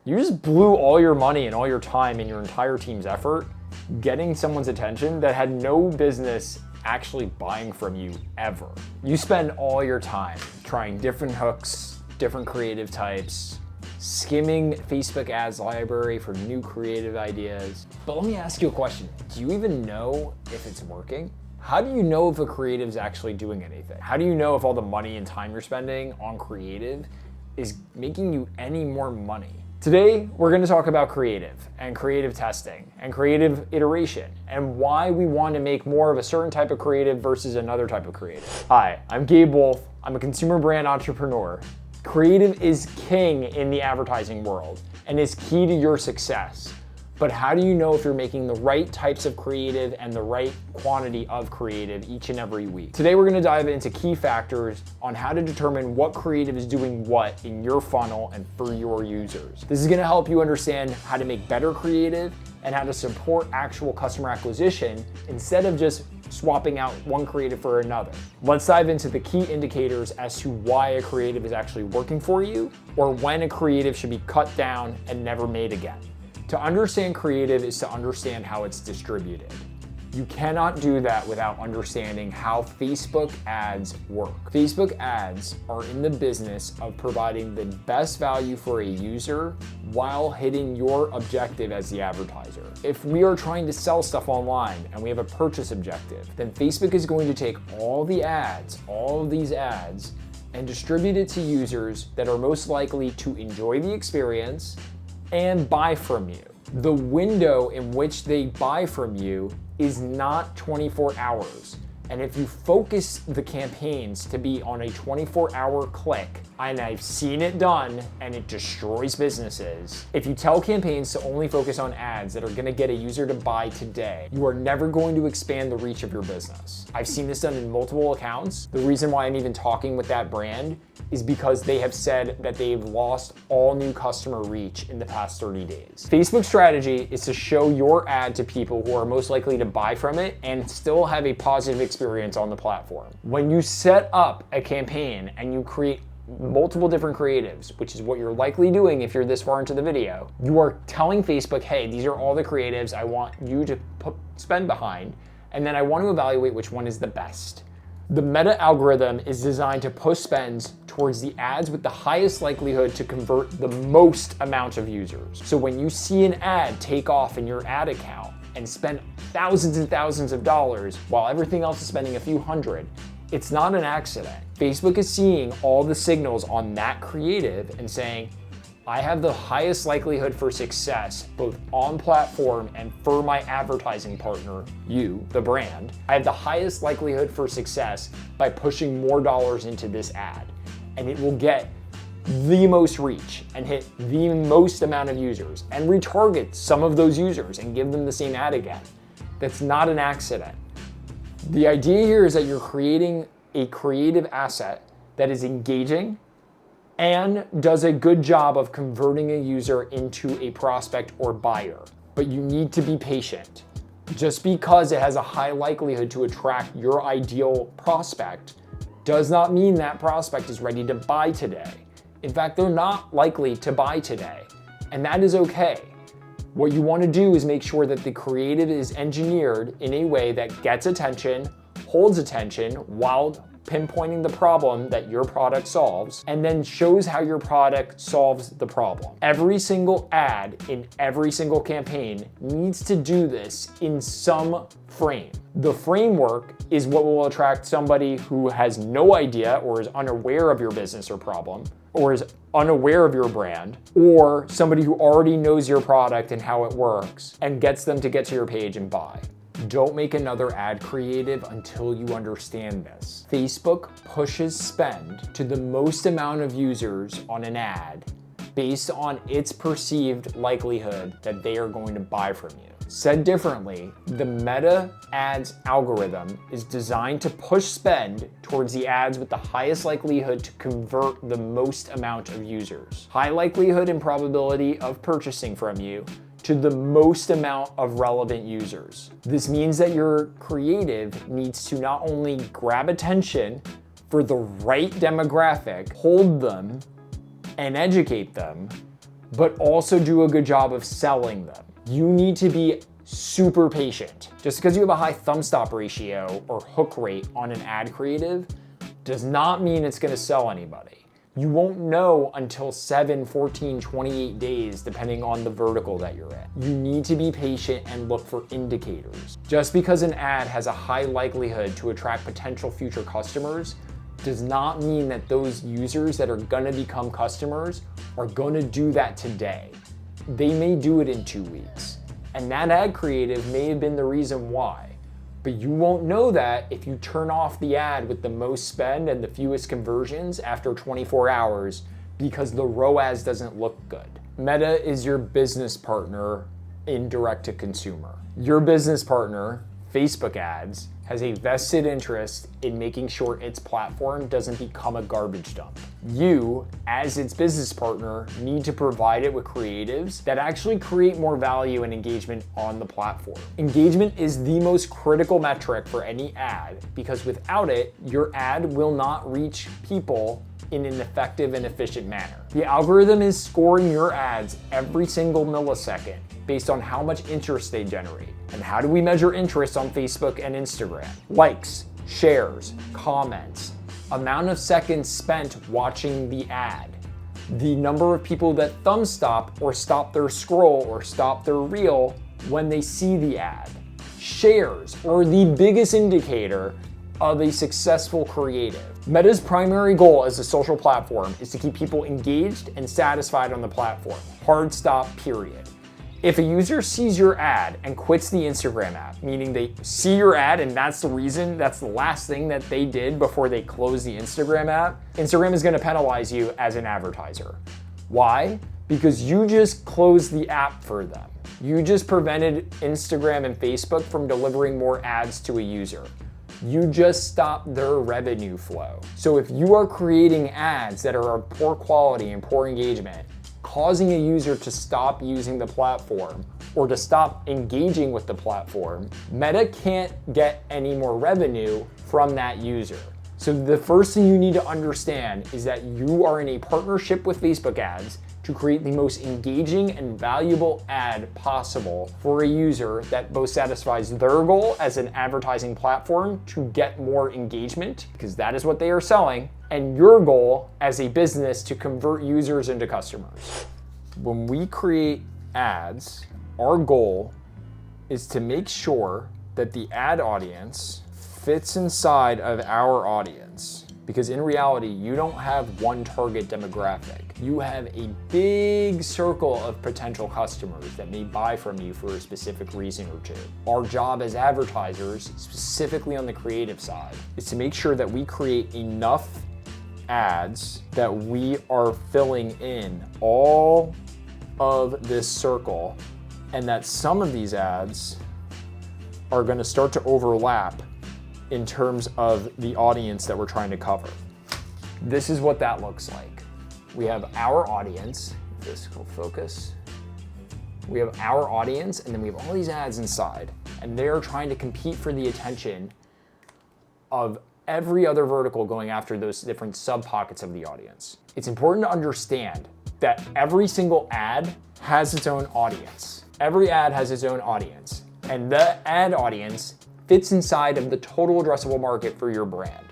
You just blew all your money and all your time and your entire team's effort getting someone's attention that had no business actually buying from you ever. You spend all your time trying different hooks, different creative types, skimming Facebook ads library for new creative ideas. But let me ask you a question. Do you even know if it's working? How do you know if a creative is actually doing anything? How do you know if all the money and time you're spending on creative is making you any more money? Today, we're going to talk about creative and creative testing and creative iteration and why we want to make more of a certain type of creative versus another type of creative. Hi, I'm Gabe Wolf. I'm a consumer brand entrepreneur. Creative is king in the advertising world and is key to your success. But how do you know if you're making the right types of creative and the right quantity of creative each and every week? Today, we're gonna dive into key factors on how to determine what creative is doing what in your funnel and for your users. This is gonna help you understand how to make better creative and how to support actual customer acquisition instead of just swapping out one creative for another. Let's dive into the key indicators as to why a creative is actually working for you or when a creative should be cut down and never made again. To understand creative is to understand how it's distributed. You cannot do that without understanding how Facebook ads work. Facebook ads are in the business of providing the best value for a user while hitting your objective as the advertiser. If we are trying to sell stuff online and we have a purchase objective, then Facebook is going to take all the ads, all of these ads, and distribute it to users that are most likely to enjoy the experience and buy from you. The window in which they buy from you is not 24 hours. And if you focus the campaigns to be on a 24-hour click, and I've seen it done and it destroys businesses. If you tell campaigns to only focus on ads that are gonna get a user to buy today, you are never going to expand the reach of your business. I've seen this done in multiple accounts. The reason why I'm even talking with that brand is because they have said that they've lost all new customer reach in the past 30 days. Facebook's strategy is to show your ad to people who are most likely to buy from it and still have a positive experience on the platform. When you set up a campaign and you create multiple different creatives, which is what you're likely doing if you're this far into the video, you are telling Facebook, hey, these are all the creatives I want you to spend behind, and then I want to evaluate which one is the best. The meta algorithm is designed to push spends towards the ads with the highest likelihood to convert the most amount of users. So when you see an ad take off in your ad account and spend thousands and thousands of dollars while everything else is spending a few hundred, it's not an accident. Facebook is seeing all the signals on that creative and saying, I have the highest likelihood for success, both on platform and for my advertising partner, you, the brand. I have the highest likelihood for success by pushing more dollars into this ad. And it will get the most reach and hit the most amount of users and retarget some of those users and give them the same ad again. That's not an accident. The idea here is that you're creating a creative asset that is engaging and does a good job of converting a user into a prospect or buyer. But you need to be patient. Just because it has a high likelihood to attract your ideal prospect does not mean that prospect is ready to buy today. In fact, they're not likely to buy today, and that is okay. What you want to do is make sure that the creative is engineered in a way that gets attention, holds attention while pinpointing the problem that your product solves, and then shows how your product solves the problem. Every single ad in every single campaign needs to do this in some frame. The framework is what will attract somebody who has no idea or is unaware of your business or problem, or is unaware of your brand, or somebody who already knows your product and how it works and gets them to get to your page and buy. Don't make another ad creative until you understand this. Facebook pushes spend to the most amount of users on an ad based on its perceived likelihood that they are going to buy from you. Said differently, the Meta Ads algorithm is designed to push spend towards the ads with the highest likelihood to convert the most amount of users. High likelihood and probability of purchasing from you to the most amount of relevant users. This means that your creative needs to not only grab attention for the right demographic, hold them, and educate them, but also do a good job of selling them. You need to be super patient. Just because you have a high thumb stop ratio or hook rate on an ad creative does not mean it's gonna sell anybody. You won't know until 7, 14, 28 days, depending on the vertical that you're in. You need to be patient and look for indicators. Just because an ad has a high likelihood to attract potential future customers does not mean that those users that are gonna become customers are gonna do that today. They may do it in 2 weeks. And that ad creative may have been the reason why. But you won't know that if you turn off the ad with the most spend and the fewest conversions after 24 hours because the ROAS doesn't look good. Meta is your business partner in direct to consumer. Your business partner, Facebook ads, has a vested interest in making sure its platform doesn't become a garbage dump. You, as its business partner, need to provide it with creatives that actually create more value and engagement on the platform. Engagement is the most critical metric for any ad because without it, your ad will not reach people in an effective and efficient manner. The algorithm is scoring your ads every single millisecond based on how much interest they generate. And how do we measure interest on Facebook and Instagram? Likes, shares, comments, amount of seconds spent watching the ad, the number of people that thumb stop or stop their scroll or stop their reel when they see the ad. Shares are the biggest indicator of a successful creative. Meta's primary goal as a social platform is to keep people engaged and satisfied on the platform. Hard stop, period. If a user sees your ad and quits the Instagram app, meaning they see your ad and that's the reason, that's the last thing that they did before they close the Instagram app, Instagram is gonna penalize you as an advertiser. Why? Because you just closed the app for them. You just prevented Instagram and Facebook from delivering more ads to a user. You just stopped their revenue flow. So if you are creating ads that are of poor quality and poor engagement, causing a user to stop using the platform or to stop engaging with the platform, Meta can't get any more revenue from that user. So the first thing you need to understand is that you are in a partnership with Facebook ads to create the most engaging and valuable ad possible for a user that both satisfies their goal as an advertising platform to get more engagement, because that is what they are selling, and your goal as a business to convert users into customers. When we create ads, our goal is to make sure that the ad audience fits inside of our audience. Because in reality, you don't have one target demographic. You have a big circle of potential customers that may buy from you for a specific reason or two. Our job as advertisers, specifically on the creative side, is to make sure that we create enough ads that we are filling in all of this circle, and that some of these ads are gonna start to overlap in terms of the audience that we're trying to cover. This is what that looks like. We have our audience, this will focus. We have our audience, and then we have all these ads inside, and they're trying to compete for the attention of every other vertical going after those different sub-pockets of the audience. It's important to understand that every single ad has its own audience. Every ad has its own audience, and the ad audience fits inside of the total addressable market for your brand.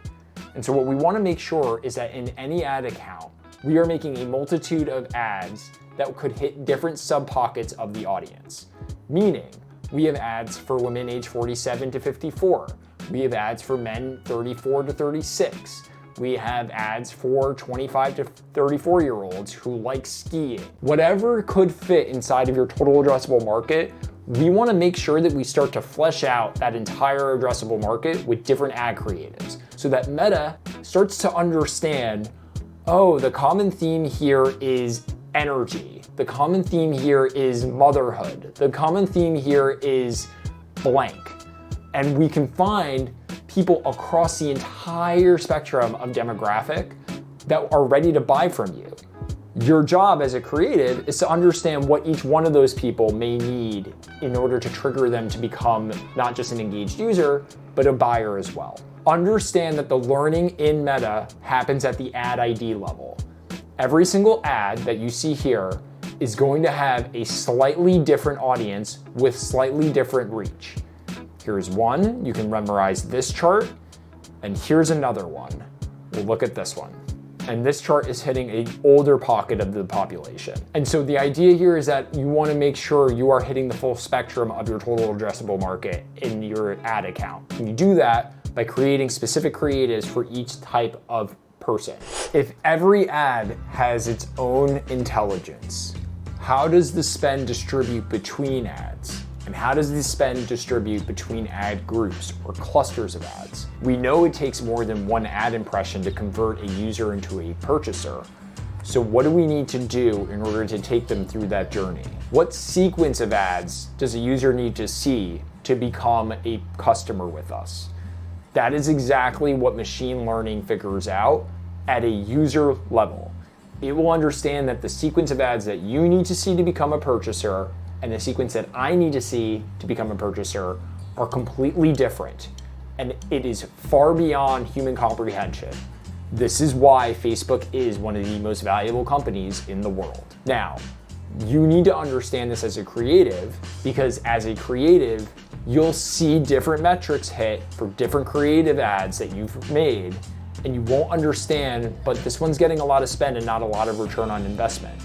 And so what we want to make sure is that in any ad account, we are making a multitude of ads that could hit different sub-pockets of the audience. Meaning, we have ads for women age 47 to 54. We have ads for men 34 to 36. We have ads for 25 to 34-year-olds who like skiing. Whatever could fit inside of your total addressable market, we want to make sure that we start to flesh out that entire addressable market with different ad creatives so that Meta starts to understand, oh, the common theme here is energy. The common theme here is motherhood. The common theme here is blank. And we can find people across the entire spectrum of demographic that are ready to buy from you. Your job as a creative is to understand what each one of those people may need in order to trigger them to become not just an engaged user, but a buyer as well. Understand that the learning in Meta happens at the ad ID level. Every single ad that you see here is going to have a slightly different audience with slightly different reach. Here's one, you can memorize this chart, and here's another one. We'll look at this one. And this chart is hitting an older pocket of the population. And so the idea here is that you want to make sure you are hitting the full spectrum of your total addressable market in your ad account. And you do that by creating specific creatives for each type of person. If every ad has its own intelligence, how does the spend distribute between ads? And how does the spend distribute between ad groups or clusters of ads? We know it takes more than one ad impression to convert a user into a purchaser. So what do we need to do in order to take them through that journey? What sequence of ads does a user need to see to become a customer with us? That is exactly what machine learning figures out at a user level. It will understand that the sequence of ads that you need to see to become a purchaser and the sequence that I need to see to become a purchaser are completely different. And it is far beyond human comprehension. This is why Facebook is one of the most valuable companies in the world. Now, you need to understand this as a creative, because as a creative, you'll see different metrics hit for different creative ads that you've made, and you won't understand, but this one's getting a lot of spend and not a lot of return on investment.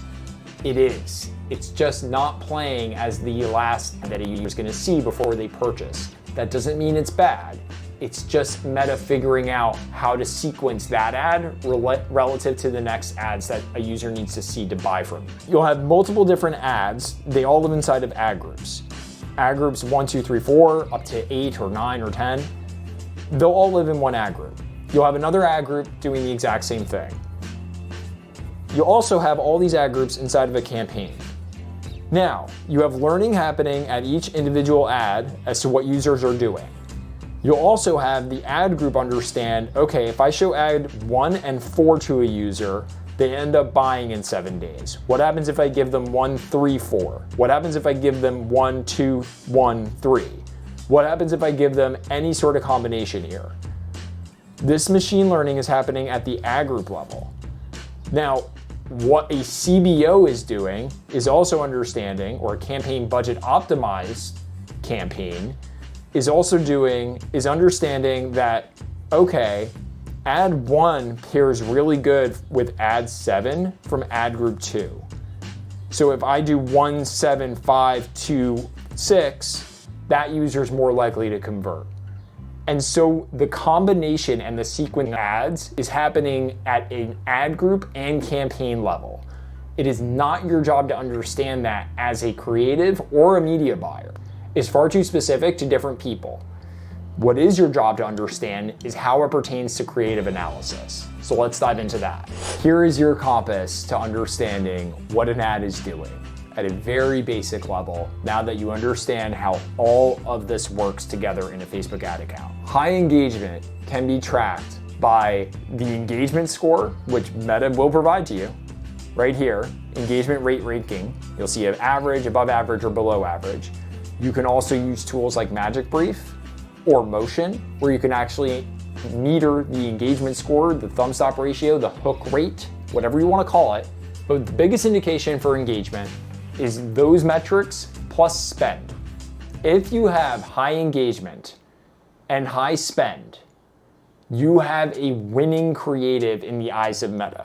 It is. It's just not playing as the last that a user is going to see before they purchase. That doesn't mean it's bad. It's just meta figuring out how to sequence that ad relative to the next ads that a user needs to see to buy from you. You'll have multiple different ads. They all live inside of ad groups. Ad groups 1, 2, 3, 4, up to 8 or 9 or 10. They'll all live in one ad group. You'll have another ad group doing the exact same thing. You'll also have all these ad groups inside of a campaign. Now, you have learning happening at each individual ad as to what users are doing. You'll also have the ad group understand, okay, if I show ad 1 and 4 to a user, they end up buying in 7 days. What happens if I give them 1, 3, 4? What happens if I give them 1, 2, 1, 3? What happens if I give them any sort of combination here? This machine learning is happening at the ad group level. Now, what a CBO is doing is also understanding, or a campaign budget optimized campaign is also doing, is understanding that, okay, ad 1 pairs really good with ad 7 from ad group 2. So if I do 1, 7, 5, 2, 6, that user is more likely to convert. And so the combination and the sequence of ads is happening at an ad group and campaign level. It is not your job to understand that as a creative or a media buyer. It's far too specific to different people. What is your job to understand is how it pertains to creative analysis. So let's dive into that. Here is your compass to understanding what an ad is doing at a very basic level, now that you understand how all of this works together in a Facebook ad account. High engagement can be tracked by the engagement score, which Meta will provide to you right here, engagement rate ranking. You'll see an average, above average, or below average. You can also use tools like Magic Brief or Motion, where you can actually meter the engagement score, the thumb stop ratio, the hook rate, whatever you want to call it. But the biggest indication for engagement is those metrics plus spend. If you have high engagement and high spend, you have a winning creative in the eyes of Meta.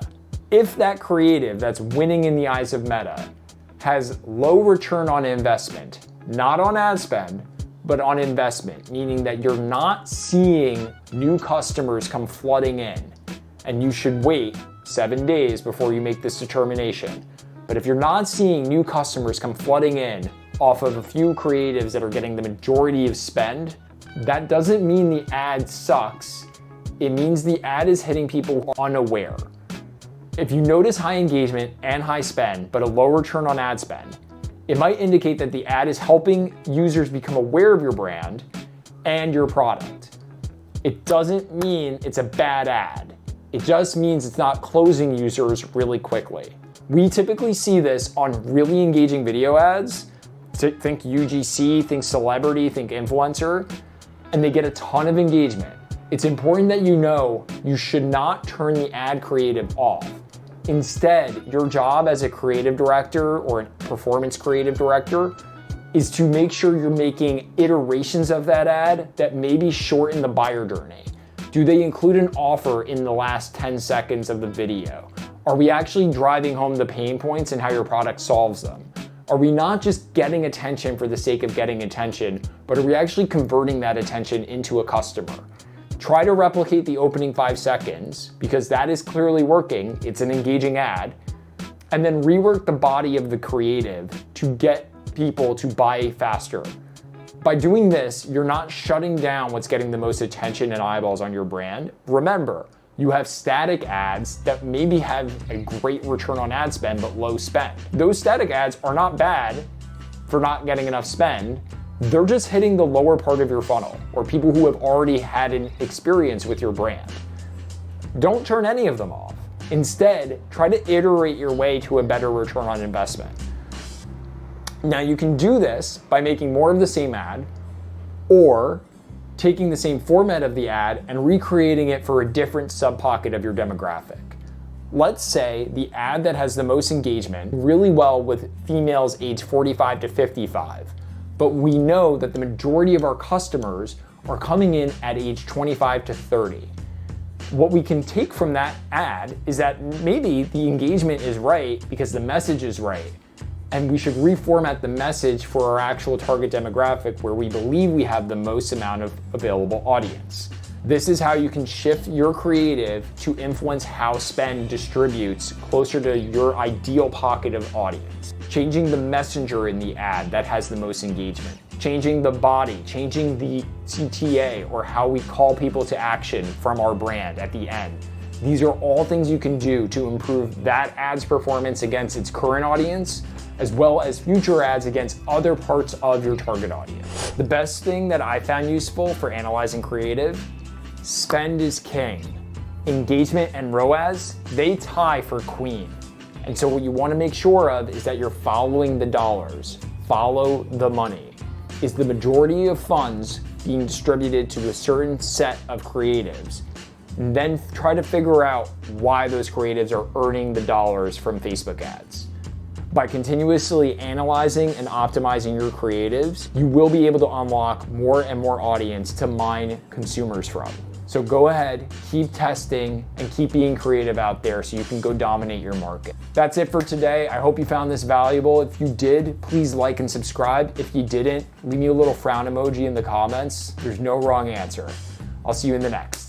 If that creative that's winning in the eyes of Meta has low return on investment, not on ad spend, but on investment, meaning that you're not seeing new customers come flooding in, and you should wait 7 days before you make this determination. But if you're not seeing new customers come flooding in off of a few creatives that are getting the majority of spend, that doesn't mean the ad sucks. It means the ad is hitting people unaware. If you notice high engagement and high spend, but a low return on ad spend, it might indicate that the ad is helping users become aware of your brand and your product. It doesn't mean it's a bad ad. It just means it's not closing users really quickly. We typically see this on really engaging video ads. Think UGC, think celebrity, think influencer, and they get a ton of engagement. It's important that you know you should not turn the ad creative off. Instead, your job as a creative director or a performance creative director is to make sure you're making iterations of that ad that maybe shorten the buyer journey. Do they include an offer in the last 10 seconds of the video? Are we actually driving home the pain points and how your product solves them? Are we not just getting attention for the sake of getting attention, but are we actually converting that attention into a customer? Try to replicate the opening 5 seconds because that is clearly working. It's an engaging ad. And then rework the body of the creative to get people to buy faster. By doing this, you're not shutting down what's getting the most attention and eyeballs on your brand. Remember, you have static ads that maybe have a great return on ad spend but low spend. Those static ads are not bad for not getting enough spend. They're just hitting the lower part of your funnel, or people who have already had an experience with your brand. Don't turn any of them off. Instead, try to iterate your way to a better return on investment. Now you can do this by making more of the same ad, or taking the same format of the ad and recreating it for a different sub-pocket of your demographic. Let's say the ad that has the most engagement really well with females aged 45 to 55. But we know that the majority of our customers are coming in at age 25 to 30. What we can take from that ad is that maybe the engagement is right because the message is right. And we should reformat the message for our actual target demographic where we believe we have the most amount of available audience. This is how you can shift your creative to influence how spend distributes closer to your ideal pocket of audience. Changing the messenger in the ad that has the most engagement. Changing the body, changing the CTA or how we call people to action from our brand at the end. These are all things you can do to improve that ad's performance against its current audience, as well as future ads against other parts of your target audience. The best thing that I found useful for analyzing creative: spend is king. Engagement and ROAS, they tie for queen. And so what you want to make sure of is that you're following the dollars. Follow the money. Is the majority of funds being distributed to a certain set of creatives? And then try to figure out why those creatives are earning the dollars from Facebook ads. By continuously analyzing and optimizing your creatives, you will be able to unlock more and more audience to mine consumers from. So go ahead, keep testing, and keep being creative out there so you can go dominate your market. That's it for today. I hope you found this valuable. If you did, please like and subscribe. If you didn't, leave me a little frown emoji in the comments. There's no wrong answer. I'll see you in the next.